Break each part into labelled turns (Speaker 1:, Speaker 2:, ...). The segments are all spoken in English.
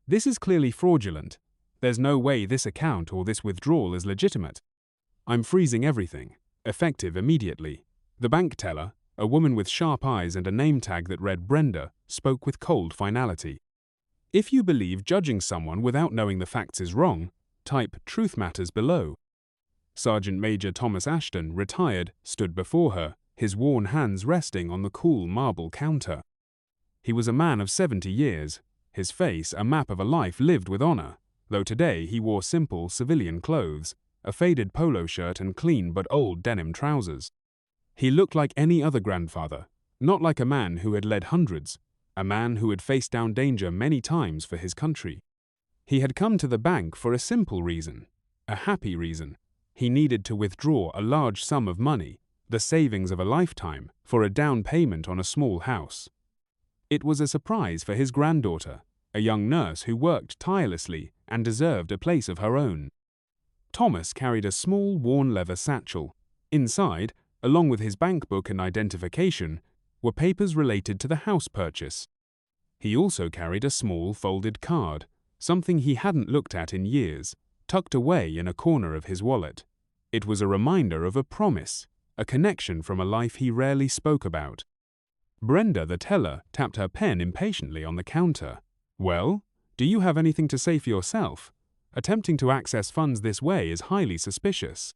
Speaker 1: This is clearly fraudulent. There's no way this account or this withdrawal is legitimate. I'm freezing everything, effective immediately. The bank teller, a woman with sharp eyes and a name tag that read Brenda, spoke with cold finality. If you believe judging someone without knowing the facts is wrong, type Truth Matters below. Sergeant Major Thomas Ashton, retired, stood before her, his worn hands resting on the cool marble counter. He was a man of 70 years, his face a map of a life lived with honor, though today he wore simple civilian clothes, a faded polo shirt and clean but old denim trousers. He looked like any other grandfather, not like a man who had led hundreds, a man who had faced down danger many times for his country. He had come to the bank for a simple reason, a happy reason. He needed to withdraw a large sum of money, the savings of a lifetime, for a down payment on a small house. It was a surprise for his granddaughter, a young nurse who worked tirelessly and deserved a place of her own. Thomas carried a small worn leather satchel. Inside, along with his bank book and identification, were papers related to the house purchase. He also carried a small folded card, something he hadn't looked at in years, tucked away in a corner of his wallet. It was a reminder of a promise, a connection from a life he rarely spoke about. Brenda, the teller, tapped her pen impatiently on the counter. "Well, do you have anything to say for yourself? Attempting to access funds this way is highly suspicious."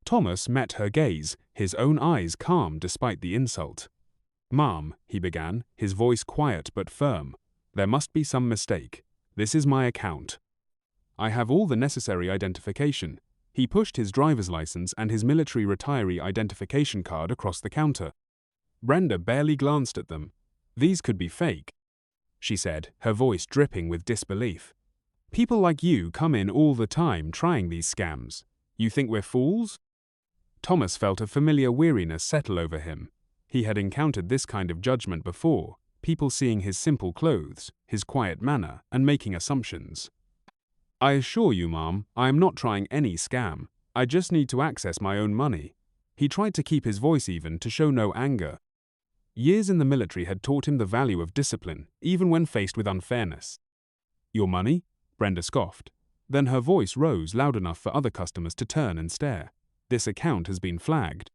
Speaker 1: Thomas met her gaze, his own eyes calm despite the insult. "Ma'am," he began, his voice quiet but firm, "there must be some mistake. This is my account. I have all the necessary identification." He pushed his driver's license and his military retiree identification card across the counter. Brenda barely glanced at them. "These could be fake," she said, her voice dripping with disbelief. "People like you come in all the time trying these scams. You think we're fools?" Thomas felt a familiar weariness settle over him. He had encountered this kind of judgment before, people seeing his simple clothes, his quiet manner, and making assumptions. "I assure you, ma'am, I am not trying any scam. I just need to access my own money." He tried to keep his voice even, to show no anger. Years in the military had taught him the value of discipline, even when faced with unfairness. "Your money?" Brenda scoffed. Then her voice rose loud enough for other customers to turn and stare. "This account has been flagged.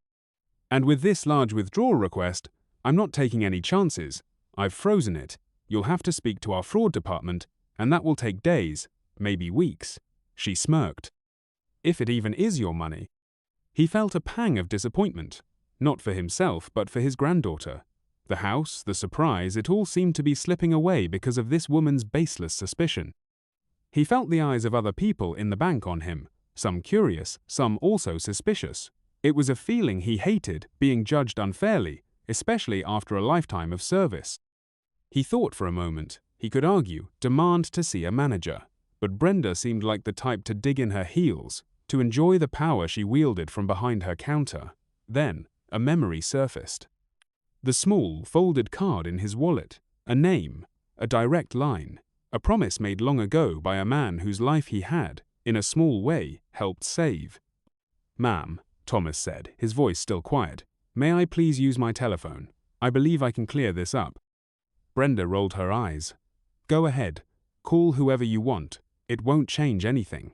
Speaker 1: And with this large withdrawal request, I'm not taking any chances. I've frozen it. You'll have to speak to our fraud department, and that will take days, maybe weeks." She smirked. "If it even is your money." He felt a pang of disappointment, not for himself but for his granddaughter. The house, the surprise, it all seemed to be slipping away because of this woman's baseless suspicion. He felt the eyes of other people in the bank on him, some curious, some also suspicious. It was a feeling he hated, being judged unfairly, especially after a lifetime of service. He thought for a moment. He could argue, demand to see a manager. But Brenda seemed like the type to dig in her heels, to enjoy the power she wielded from behind her counter. Then, a memory surfaced. The small, folded card in his wallet, a name, a direct line, a promise made long ago by a man whose life he had, in a small way, helped save. "Ma'am," Thomas said, his voice still quiet, "may I please use my telephone? I believe I can clear this up." Brenda rolled her eyes. "Go ahead. Call whoever you want. It won't change anything."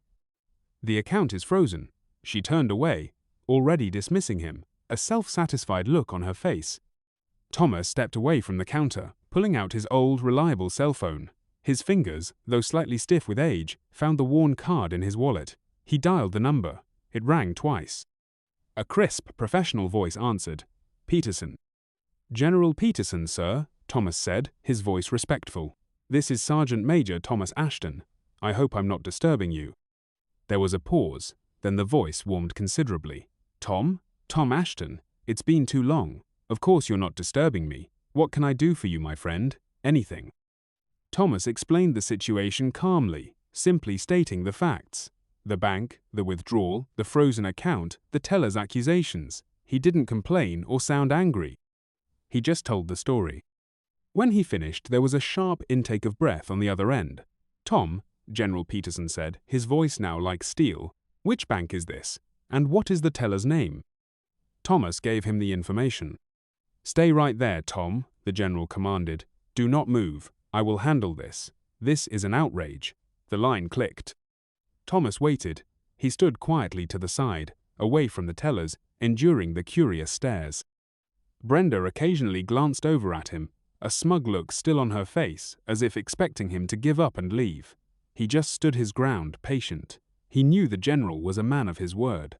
Speaker 1: "The account is frozen." She turned away, already dismissing him, a self-satisfied look on her face. Thomas stepped away from the counter, pulling out his old, reliable cell phone. His fingers, though slightly stiff with age, found the worn card in his wallet. He dialed the number. It rang twice. A crisp, professional voice answered. "Peterson." "General Peterson, sir," Thomas said, his voice respectful. "This is Sergeant Major Thomas Ashton. I hope I'm not disturbing you." There was a pause, then the voice warmed considerably. "Tom? Tom Ashton? It's been too long. Of course you're not disturbing me. What can I do for you, my friend? Anything." Thomas explained the situation calmly, simply stating the facts. The bank, the withdrawal, the frozen account, the teller's accusations. He didn't complain or sound angry. He just told the story. When he finished, there was a sharp intake of breath on the other end. "Tom," General Peterson said, his voice now like steel, "which bank is this? And what is the teller's name?" Thomas gave him the information. "Stay right there, Tom," the general commanded. "Do not move. I will handle this. "This is an outrage." The line clicked. Thomas waited. He stood quietly to the side, away from the tellers, enduring the curious stares. Brenda occasionally glanced over at him, a smug look still on her face, as if expecting him to give up and leave. He just stood his ground, patient. He knew the general was a man of his word.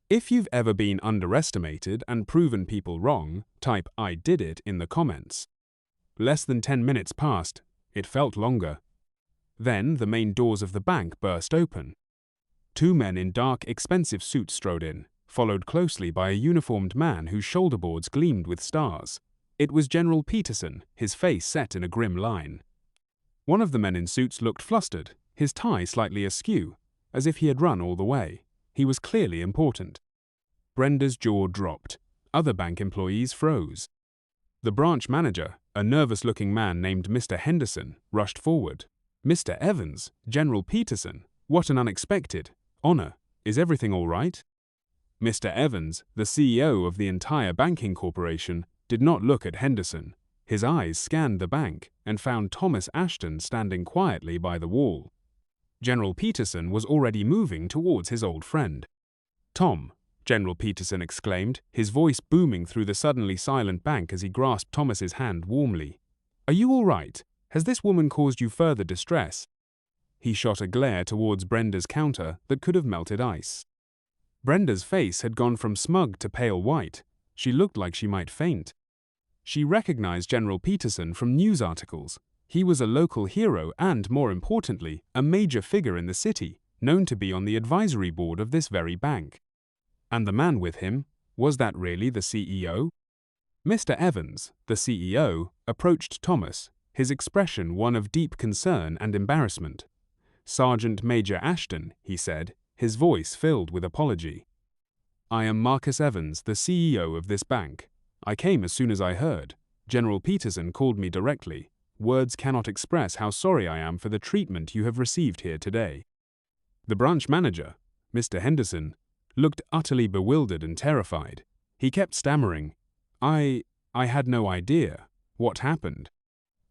Speaker 1: If you've ever been underestimated and proven people wrong, type "I did it" in the comments. Less than 10 minutes passed. It felt longer. Then the main doors of the bank burst open. 2 men in dark, expensive suits strode in, followed closely by a uniformed man whose shoulderboards gleamed with stars. It was General Peterson, his face set in a grim line. One of the men in suits looked flustered, his tie slightly askew, as if he had run all the way. He was clearly important. Brenda's jaw dropped. Other bank employees froze. The branch manager, a nervous-looking man named Mr. Henderson, rushed forward. "Mr. Evans, General Peterson, what an unexpected honor. Is everything all right?" Mr. Evans, the CEO of the entire banking corporation, did not look at Henderson. His eyes scanned the bank and found Thomas Ashton standing quietly by the wall. General Peterson was already moving towards his old friend. "Tom," General Peterson exclaimed, his voice booming through the suddenly silent bank as he grasped Thomas's hand warmly. "Are you all right? Has this woman caused you further distress?" He shot a glare towards Brenda's counter that could have melted ice. Brenda's face had gone from smug to pale white. She looked like she might faint. She recognized General Peterson from news articles. He was a local hero and, more importantly, a major figure in the city, known to be on the advisory board of this very bank. And the man with him, was that really the CEO? Mr. Evans, the CEO, approached Thomas, his expression one of deep concern and embarrassment. "Sergeant Major Ashton," he said, his voice filled with apology. "I am Marcus Evans, the CEO of this bank. I came as soon as I heard. General Peterson called me directly. Words cannot express how sorry I am for the treatment you have received here today." The branch manager, Mr. Henderson, looked utterly bewildered and terrified. He kept stammering, I had no idea. What happened?"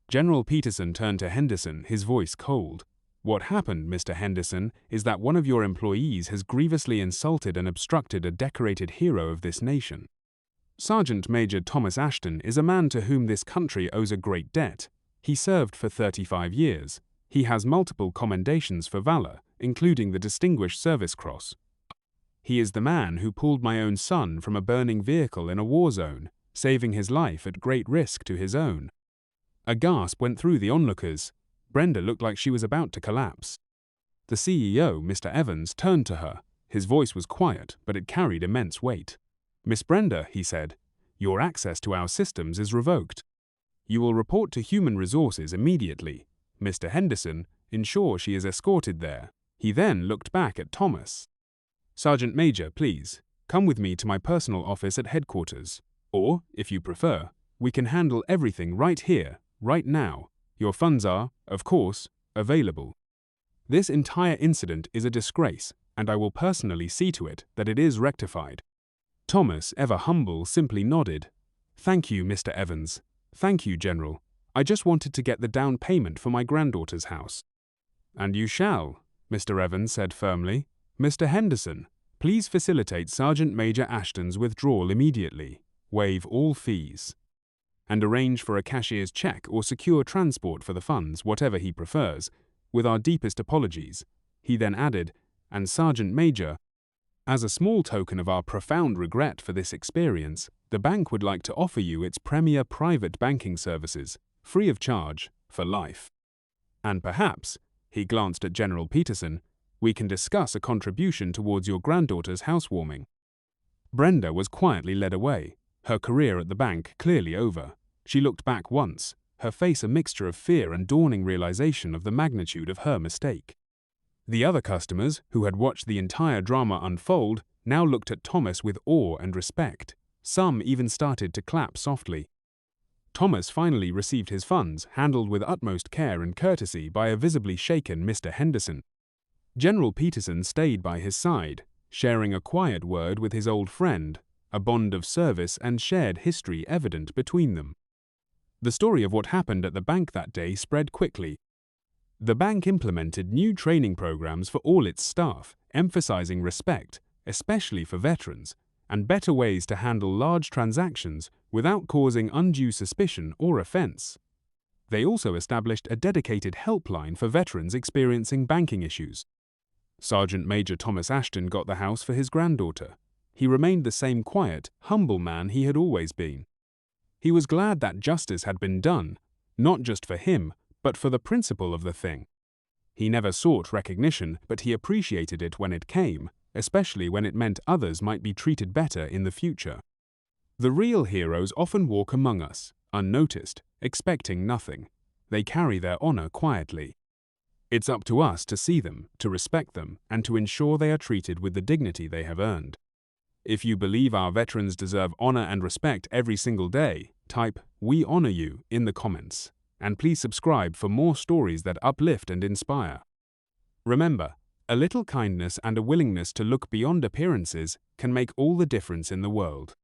Speaker 1: General Peterson turned to Henderson, his voice cold. "What happened, Mr. Henderson, is that one of your employees has grievously insulted and obstructed a decorated hero of this nation. Sergeant Major Thomas Ashton is a man to whom this country owes a great debt. He served for 35 years. He has multiple commendations for valor, including the Distinguished Service Cross. He is the man who pulled my own son from a burning vehicle in a war zone, saving his life at great risk to his own." A gasp went through the onlookers. Brenda looked like she was about to collapse. The CEO, Mr. Evans, turned to her. His voice was quiet, but it carried immense weight. "Miss Brenda," he said, "your access to our systems is revoked. You will report to Human Resources immediately. Mr. Henderson, ensure she is escorted there." He then looked back at Thomas. "Sergeant Major, please, come with me to my personal office at headquarters. Or, if you prefer, we can handle everything right here, right now. Your funds are, of course, available. This entire incident is a disgrace, and I will personally see to it that it is rectified." Thomas, ever humble, simply nodded. "Thank you, Mr. Evans. Thank you, General. I just wanted to get the down payment for my granddaughter's house." "And you shall," Mr. Evans said firmly. "Mr. Henderson, please facilitate Sergeant Major Ashton's withdrawal immediately, waive all fees, and arrange for a cashier's check or secure transport for the funds, whatever he prefers, with our deepest apologies." He then added, "And Sergeant Major, as a small token of our profound regret for this experience, the bank would like to offer you its premier private banking services, free of charge, for life. And perhaps," he glanced at General Peterson, "we can discuss a contribution towards your granddaughter's housewarming." Brenda was quietly led away, her career at the bank clearly over. She looked back once, her face a mixture of fear and dawning realization of the magnitude of her mistake. The other customers, who had watched the entire drama unfold, now looked at Thomas with awe and respect. Some even started to clap softly. Thomas finally received his funds, handled with utmost care and courtesy by a visibly shaken Mr. Henderson. General Peterson stayed by his side, sharing a quiet word with his old friend, a bond of service and shared history evident between them. The story of what happened at the bank that day spread quickly. The bank implemented new training programs for all its staff, emphasizing respect, especially for veterans, and better ways to handle large transactions without causing undue suspicion or offense. They also established a dedicated helpline for veterans experiencing banking issues. Sergeant Major Thomas Ashton got the house for his granddaughter. He remained the same quiet, humble man he had always been. He was glad that justice had been done, not just for him, but for the principle of the thing. He never sought recognition, but he appreciated it when it came, especially when it meant others might be treated better in the future. The real heroes often walk among us, unnoticed, expecting nothing. They carry their honor quietly. It's up to us to see them, to respect them, and to ensure they are treated with the dignity they have earned. If you believe our veterans deserve honor and respect every single day, type "We honor you" in the comments. And please subscribe for more stories that uplift and inspire. Remember, a little kindness and a willingness to look beyond appearances can make all the difference in the world.